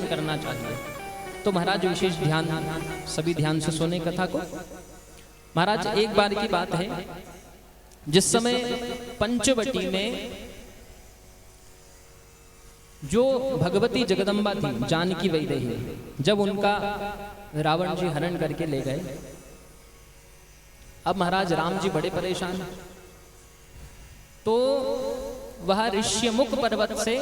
करना चाहिए। तो महाराज विशेष ध्यान, सभी ध्यान से सुने कथा को। महाराज एक बार की बात है, जिस समय पंचवटी में जो भगवती जगदम्बा थी, जानकी वैदेही, जब उनका रावण जी हरण करके ले गए, अब महाराज राम जी बड़े परेशान, तो वह ऋष्यमुख पर्वत से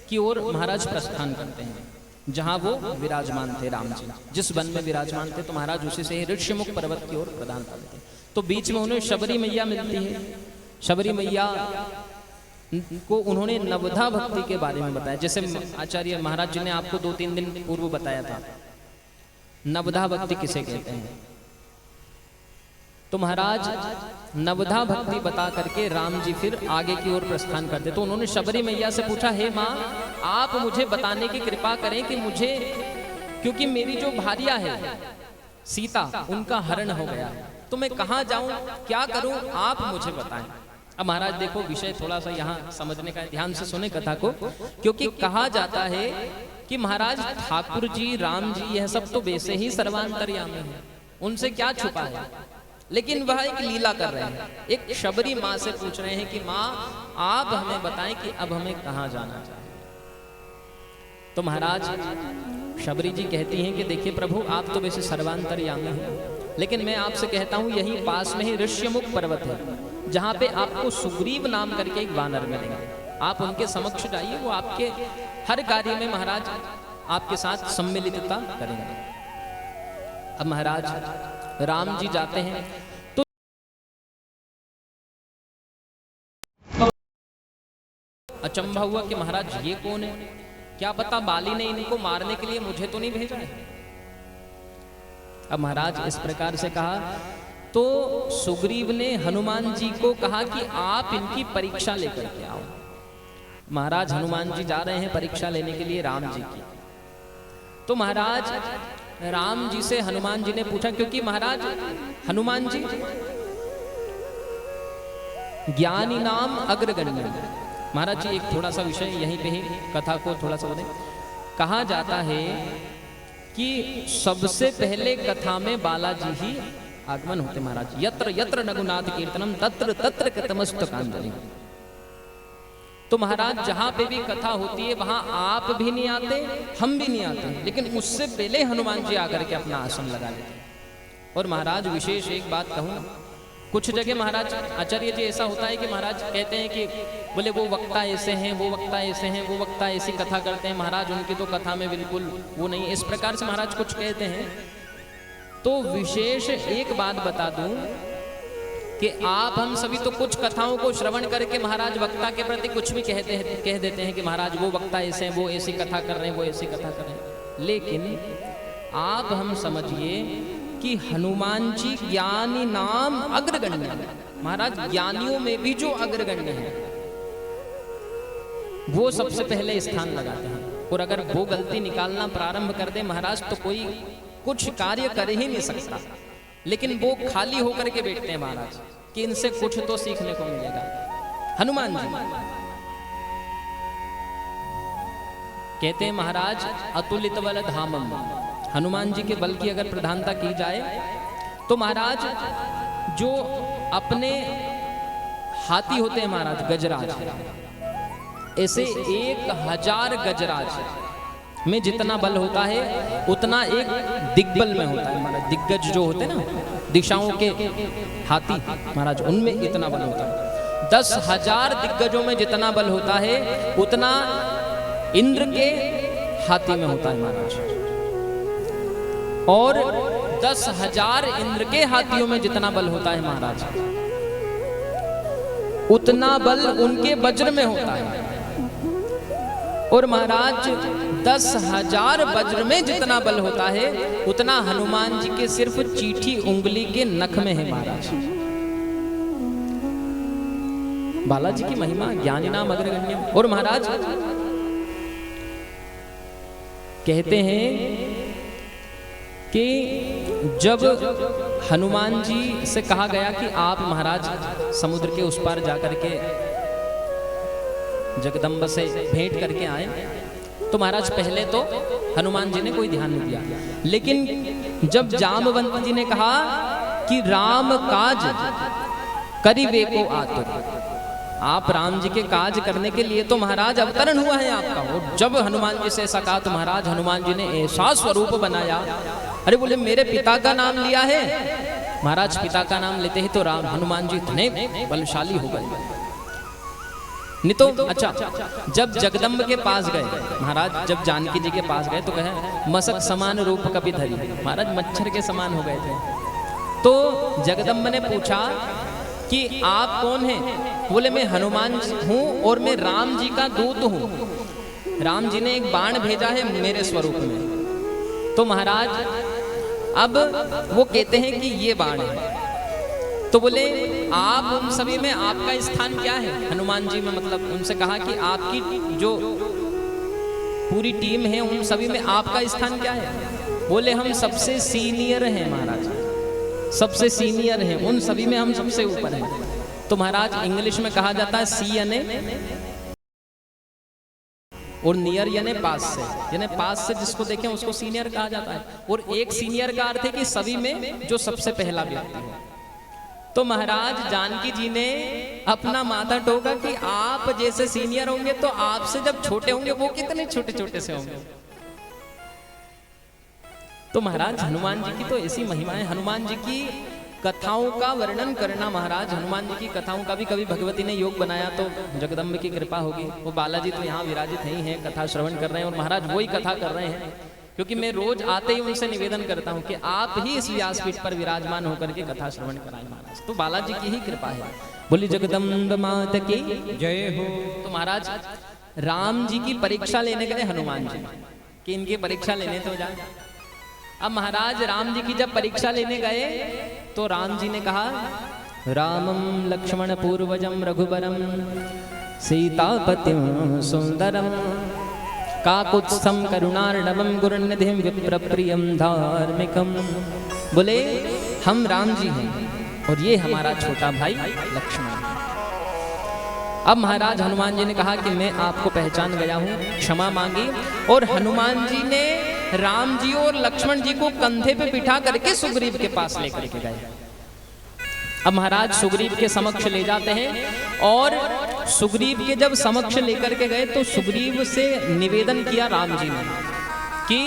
की ओर महाराज प्रस्थान करते हैं, जहां वो विराजमान थे राम जी, जिस वन में विराजमान थे, तो महाराज उसी से ऋष्यमुख पर्वत की ओर प्रदान करते हैं। तो बीच में उन्हें शबरी मैया मिलती है। शबरी मैया को उन्होंने नवधा भक्ति के बारे में बताया, जैसे आचार्य महाराज जी ने आपको 2-3 दिन पूर्व बताया था, नवधा भक्ति किसे कहते हैं। तो महाराज नवधा भक्ति बता करके राम जी फिर आगे की ओर प्रस्थान करते। तो उन्होंने शबरी मैया से पूछा, हे माँ, आप मुझे बताने की कृपा करें कि मुझे, क्योंकि मेरी जो भार्या है सीता, उनका हरण हो गया, तो मैं कहाँ जाऊं, क्या करूं, आप मुझे बताएं। अब महाराज देखो, विषय थोड़ा सा यहाँ समझने का, ध्यान से सुने कथा को, क्योंकि कहा जाता है कि महाराज ठाकुर जी, राम जी, यह सब तो वैसे ही सर्वांतर्यामी है, उनसे क्या छुपा है, लेकिन वह एक लीला कर रहे हैं। एक शबरी माँ से पूछ रहे हैं कि माँ, आप हमें बताएं कि अब हमें कहाँ जाना चाहिए। तो महाराज शबरी जी कहती हैं कि देखिए प्रभु, आप तो वैसे सर्वांतर्यामी हैं, लेकिन मैं आपसे कहता हूँ, यहीं पास में ही ऋष्यमुख पर्वत है, जहाँ पे आपको सुग्रीव नाम करके एक वानर मिलेंगे। आप उनके समक्ष जाइए, वो आपके हर कार्य में महाराज आपके साथ सम्मिलितता करेंगे। अब महाराज राम जी जाते हैं, तो अचंभा हुआ कि महाराज ये कौन है, क्या पता बाली ने इनको मारने के लिए मुझे तो नहीं भेजा है। अब महाराज इस प्रकार से कहा, तो सुग्रीव ने हनुमान जी को कहा कि आप इनकी परीक्षा लेकर के आओ। महाराज हनुमान जी जा रहे हैं परीक्षा लेने के लिए राम जी की। तो महाराज राम जी से हनुमान जी ने पूछा, क्योंकि महाराज हनुमान जी ज्ञानी नाम अग्रगण्य। महाराज जी एक थोड़ा सा विषय यहीं पे ही कथा को थोड़ा सा बताएं। कहा जाता है कि सबसे पहले कथा में बालाजी ही आगमन होते महाराज। यत्र यत्र रघुनाथ कीर्तनम तत्र तत्र कृतमस्तकांजलि। तो महाराज जहां पे भी कथा होती है, वहां आप भी नहीं आते, हम भी नहीं आते, लेकिन उससे पहले हनुमान जी आकर के अपना आसन लगा लेते हैं। और महाराज विशेष एक बात कहूँ, कुछ जगह महाराज आचार्य जी ऐसा होता है कि महाराज कहते हैं कि बोले वो वक्ता ऐसे हैं, वो वक्ता ऐसे हैं, वो वक्ता ऐसी कथा करते हैं, महाराज उनकी तो कथा में बिल्कुल वो नहीं, इस प्रकार से महाराज कुछ कहते हैं। तो विशेष एक बात बता दूं कि आप हम सभी तो कुछ कथाओं को श्रवण करके महाराज वक्ता के प्रति कुछ भी कह देते हैं कि महाराज वो वक्ता ऐसे हैं, वो ऐसी कथा कर रहे हैं, वो ऐसी कथा कर रहे हैं। लेकिन आप हम समझिए कि हनुमान जी ज्ञानी नाम अग्रगण्य, महाराज ज्ञानियों में भी जो अग्रगण्य है, वो सबसे पहले स्थान लगाते हैं। और अगर वो गलती निकालना प्रारंभ कर दे महाराज, तो कोई कुछ कार्य कर ही नहीं सकता। लेकिन वो खाली होकर के बैठते हैं महाराज कि इनसे कुछ तो सीखने को मिलेगा। हनुमान जी कहते हैं महाराज अतुलित बल धामम, हनुमान जी के बल की अगर प्रधानता की जाए तो महाराज जो अपने हाथी होते हैं महाराज गजराज, ऐसे 1000 गजराज में जितना बल होता है उतना एक दिग्बल में होता है महाराज। दिग्गज जो होते हैं ना, दिशाओं के हाथी महाराज, उनमें इतना बल होता है। 10,000 दिग्गजों में जितना बल होता है उतना इंद्र के हाथी में होता है महाराज। और 10,000 इंद्र के हाथियों में जितना बल होता है महाराज, उतना बल उनके वज्र में होता है। और महाराज 10,000 वज्र में जितना बल होता है उतना हनुमान जी के सिर्फ चीठी उंगली के नख में है महाराज। बालाजी की महिमा ज्ञानी नाम अग्रगण्य। और महाराज कहते हैं कि जब हनुमान जी से कहा गया कि आप महाराज समुद्र के उस पार जाकर के जगदम्बा से भेंट करके आए, तो महाराज पहले तो हनुमान जी ने कोई ध्यान नहीं दिया। लेकिन जब जामवंत जी ने कहा कि राम काज करिवे को आतुर, आप राम जी के काज करने के लिए तो महाराज अवतरण हुआ है आपका। और जब हनुमान जी से ऐसा कहा तो महाराज हनुमान जी ने ऐसा स्वरूप बनाया, अरे बोले मेरे पिता का नाम लिया है। महाराज पिता का नाम लेते ही तो राम हनुमान जी इतने बलशाली हो गए। नहीं तो अच्छा, जब जगदम्ब के पास गए महाराज, जब जानकी जी के पास गए तो कहे मसक समान रूप कभी धरी, महाराज मच्छर के समान हो गए थे। तो जगदम्ब ने पूछा कि आप कौन हैं? बोले मैं हनुमान हूँ और मैं राम जी का दूत हूँ। राम जी ने एक बाण भेजा है मेरे स्वरूप में। तो महाराज अब वो कहते हैं कि ये बाण है। तो बोले आप उन सभी में आपका स्थान क्या है? हनुमान जी में मतलब उनसे कहा कि आपकी जो पूरी टीम है उन सभी में आपका स्थान क्या है? बोले हम सबसे सीनियर हैं महाराज, सबसे सीनियर हैं, उन सभी में हम सबसे ऊपर हैं। तो महाराज इंग्लिश में कहा जाता है सी यानी और नियर यानी पास से, यानी पास से जिसको देखें उसको सीनियर कहा जाता है। और एक सीनियर का अर्थ है कि सभी में जो सबसे पहला व्यक्ति है। तो महाराज जानकी जी ने अपना माथा टोका कि आप जैसे सीनियर होंगे तो आपसे जब छोटे होंगे वो कितने छोटे छोटे से होंगे। तो महाराज हनुमान जी की तो ऐसी महिमा है। हनुमान जी की कथाओं का वर्णन करना, महाराज हनुमान जी की कथाओं का भी कभी भगवती ने योग बनाया तो जगदम्ब की कृपा होगी। वो बालाजी तो यहाँ विराजित ही हैं, कथा श्रवण कर रहे हैं और महाराज वही कथा कर रहे हैं। क्योंकि मैं रोज आते ही उनसे निवेदन करता हूँ कि आप ही इस व्यासपीठ पर विराजमान होकर के कथा श्रवण कराएं महाराज। तो बालाजी की ही कृपा है। बोली जगदम्ब मात की जय हो। तो महाराज राम जी की परीक्षा लेने गए हनुमान जी कि इनकी परीक्षा लेने तो जाए। अब महाराज राम जी की जब परीक्षा लेने गए तो राम जी ने कहा रामम लक्ष्मण पूर्वजम रघुबरम सीतापतिम सुंदरम काकुत्स्थम करुणार्णवम गुरुनिधिम विप्रप्रियम धार्मिकम। बोले हम राम जी हैं और ये हमारा छोटा भाई लक्ष्मण है। अब महाराज हनुमान जी ने कहा कि मैं आपको पहचान गया हूँ, क्षमा मांगी। और हनुमान जी ने राम जी और लक्ष्मण जी को कंधे पे बिठा करके सुग्रीव के पास लेकर के गए। अब महाराज सुग्रीव के समक्ष ले जाते हैं और सुग्रीव के जब समक्ष लेकर के गए तो सुग्रीव से निवेदन किया राम जी ने कि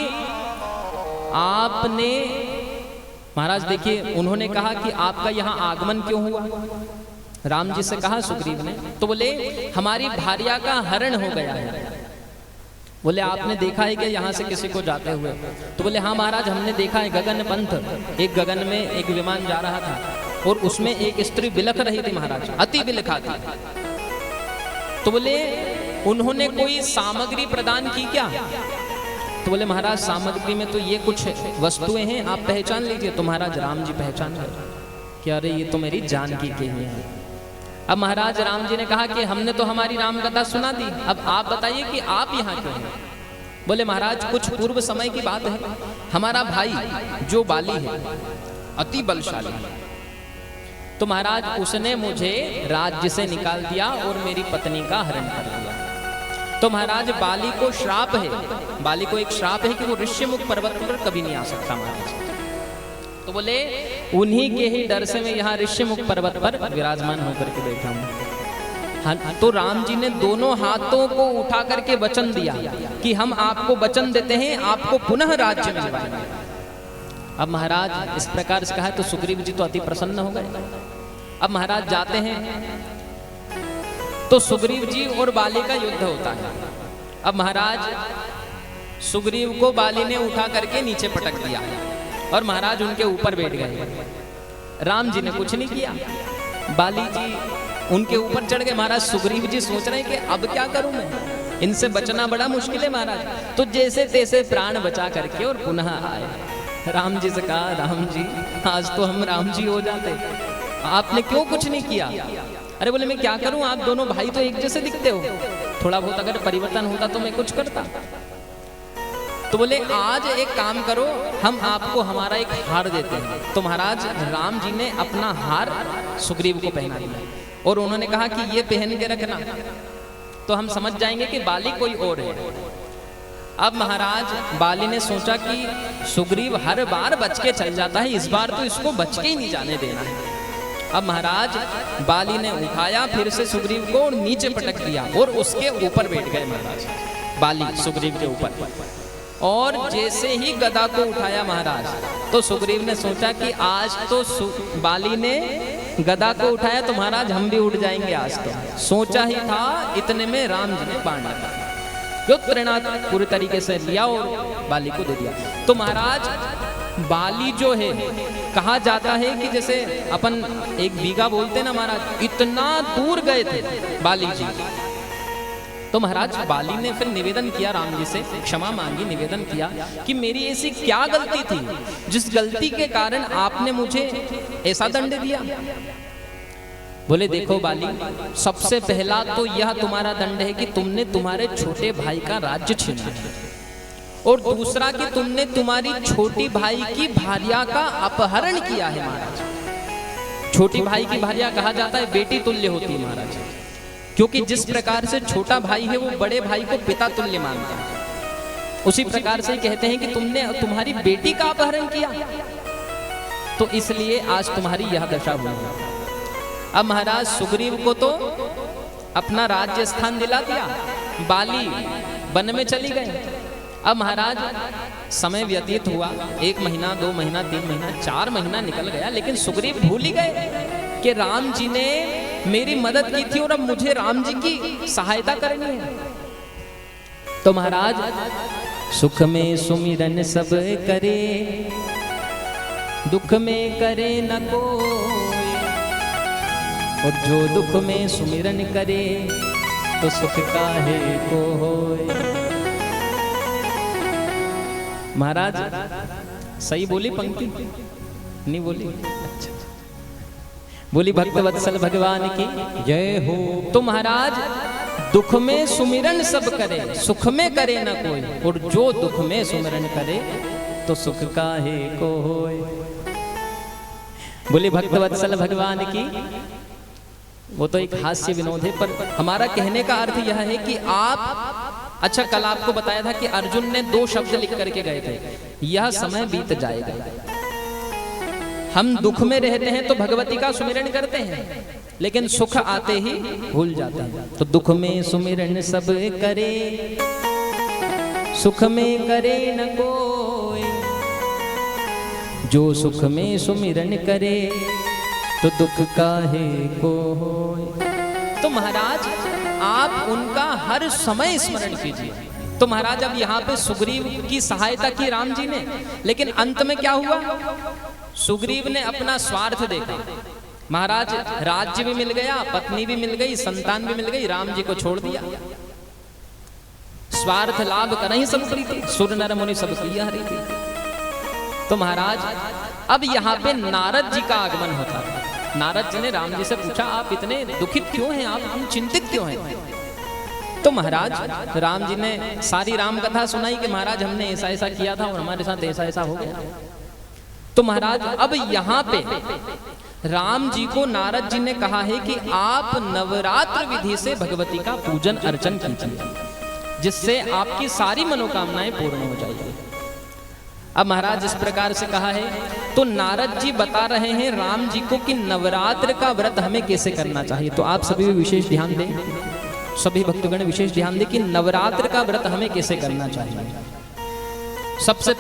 आपने, महाराज देखिए उन्होंने कहा कि आपका यहाँ आगमन क्यों हुआ? राम जी से कहा सुग्रीव ने। तो बोले हमारी भार्या का हरण हो गया है। बोले आपने देखा है कि यहाँ से किसी को जाते हुए? तो बोले हाँ महाराज हमने देखा है, गगन पंथ, एक गगन में एक विमान जा रहा था और उसमें एक स्त्री बिलख रही थी महाराज, अति बिलखा थी। तो बोले उन्होंने कोई सामग्री प्रदान की क्या? तो बोले महाराज सामग्री में तो ये कुछ वस्तुएं हैं, आप पहचान लीजिए। तो महाराज राम जी पहचान गए कि अरे ये तो मेरी जानकी के ही है। अब महाराज राम जी ने कहा कि हमने तो हमारी राम कथा सुना दी, अब आप बताइए कि आप यहाँ क्यों हैं? बोले महाराज कुछ पूर्व समय की बात है, हमारा भाई जो बाली है अति बलशाली, तो महाराज उसने मुझे राज्य से निकाल दिया और मेरी पत्नी का हरण कर लिया। तो महाराज बाली को श्राप है, बाली को एक श्राप है कि वो ऋष्यमुख पर्वत पर कभी नहीं आ सकता महाराज। तो बोले उन्हीं के ही डर से मैं यहाँ ऋष्यमुख पर्वत पर विराजमान होकर के बैठा हूँ। तो राम जी ने दोनों हाथों को उठा करके वचन दिया कि हम आपको वचन देते हैं, आपको पुनः राज्य मिलवाएंगे। अब महाराज इस प्रकार से कहा तो सुग्रीव जी तो अति प्रसन्न हो गए। अब महाराज जाते हैं तो सुग्रीव जी और बाली का युद्ध होता है। अब महाराज सुग्रीव को बाली ने उठा करके नीचे पटक दिया और महाराज उनके ऊपर बैठ गए। राम जी ने कुछ नहीं किया, बाली जी उनके ऊपर चढ़ गए। महाराज सुग्रीव जी सोच रहे हैं कि अब क्या करूं मैं, इनसे बचना बड़ा मुश्किल है महाराज। तो जैसे तैसे प्राण बचा करके और पुनः आए। राम जी से कहा राम जी आज तो हम राम जी हो जाते, आपने क्यों कुछ नहीं किया? अरे बोले मैं क्या करूं, आप दोनों भाई तो एक जैसे दिखते हो, थोड़ा बहुत अगर परिवर्तन होता तो मैं कुछ करता। तो बोले आज एक काम करो, हम आपको हमारा एक हार देते हैं। तो महाराज राम जी ने अपना हार सुग्रीव को पहना दिया और उन्होंने कहा कि ये पहन के रखना तो हम समझ जाएंगे कि बाली कोई और है। अब महाराज बाली ने सोचा कि सुग्रीव हर बार बच के चल जाता है, इस बार तो इसको बच के ही नहीं जाने देना है। अब महाराज बाली ने उठाया फिर से सुग्रीव को और नीचे पटक दिया और उसके ऊपर बैठ गए महाराज बाली सुग्रीव के ऊपर। और जैसे ही गदा को उठाया महाराज तो सुग्रीव ने सोचा कि आज तो बाली ने गदा को उठाया तो महाराज हम भी उड़ जाएंगे आज तो। सोचा ही था, इतने में राम जी ने बाण लगाया, जो त्रिनाथ पूरी तरीके से लिया और बाली को दे दिया। तो महाराज बाली जो है, कहा जाता है कि जैसे अपन एक बीघा बोलते ना महाराज, इतना दूर गए थे बाली जी। तो महाराज बाली ने फिर निवेदन किया राम जी से, क्षमा मांगी, निवेदन किया कि मेरी ऐसी क्या गलती थी जिस गलती के कारण आपने मुझे ऐसा दंड दिया। बोले देखो बाली, सबसे पहला तो यह तुम्हारा दंड है कि तुमने तुम्हारे छोटे भाई का राज्य छीना है, और दूसरा कि तुमने तुम्हारी छोटी भाई की भार्या का अपहरण किया है महाराज। छोटी भाई की भार्या कहा जाता है बेटी तुल्य होती है महाराज, क्योंकि जिस प्रकार से छोटा भाई है वो बड़े भाई को पिता तुल्य मानता है, उसी प्रकार से कहते हैं कि तुमने तुम्हारी बेटी का अपहरण किया, तो इसलिए आज तुम्हारी यह दशा हुई। अब महाराज सुग्रीव को तो अपना राज्य स्थान दिला दिया, बाली वन में चली गई। अब महाराज समय व्यतीत हुआ, 1 महीना 2 महीना 3 महीना 4 महीना निकल गया, लेकिन सुग्रीव भूल ही गए कि राम जी ने मेरी मदद की थी और अब मुझे राम जी की सहायता करनी है। तो महाराज सुख में सुमिरन सब करे, दुख में करे न कोई, और जो दुख में सुमिरन करे तो सुख काहे को होए। महाराज सही बोली पंक्ति? नहीं बोली? अच्छा, बोली भक्त वत्सल भगवान की जय हो। तो महाराज दुख में सुमिरन सब करे, सुख में करे न कोई, और जो दुख में सुमिरन करे तो सुख काहे को होए। बोली भक्त वत्सल भगवान की। वो तो एक हास्य विनोद है, पर हमारा कहने का अर्थ यह है कि आप, अच्छा कल आपको बताया था कि अर्जुन ने 2 शब्द लिख करके गए थे, यह समय बीत जाएगा। हम दुख में रहते हैं तो भगवती का सुमिरन करते हैं, लेकिन सुख आते ही भूल जाते हैं। तो दुख में सुमिरन सब करे, सुख में करे न कोई, जो सुख में सुमिरन करे तो दुख काहे को होए। तो महाराज आप उनका हर समय स्मरण कीजिए। तो महाराज अब यहाँ पे सुग्रीव की सहायता की राम जी ने, लेकिन अंत में क्या हुआ? सुग्रीव ने अपना स्वार्थ देखा। महाराज राज्य भी मिल गया, पत्नी भी मिल गई, संतान भी मिल गई, राम जी को छोड़ दिया। स्वार्थ लाभ करहि सब प्रीति, सुर नर मुनि सब किया हरि। तो महाराज अब यहाँ पे नारद जी का आगमन होता है। नारद जी ने राम जी से पूछा, आप इतने दुखित क्यों हैं, आप चिंतित क्यों हैं? तो महाराज राम जी ने सारी राम कथा सुनाई कि महाराज हमने ऐसा ऐसा किया था और हमारे साथ ऐसा ऐसा हो गया। तो महाराज अब यहाँ पे राम जी को नारद जी ने कहा है कि आप नवरात्र विधि से भगवती का पूजन अर्चन कीजिए, जिससे आपकी सारी मनोकामनाएं पूर्ण हो जाएगी। अब महाराज इस प्रकार से कहा है, तो नारद जी बता रहे हैं राम जी को कि नवरात्र का व्रत हमें कैसे करना चाहिए। तो आप सभी विशेष ध्यान दें, सभी भक्तगण विशेष ध्यान दें कि नवरात्र का व्रत हमें कैसे करना चाहिए। सबसे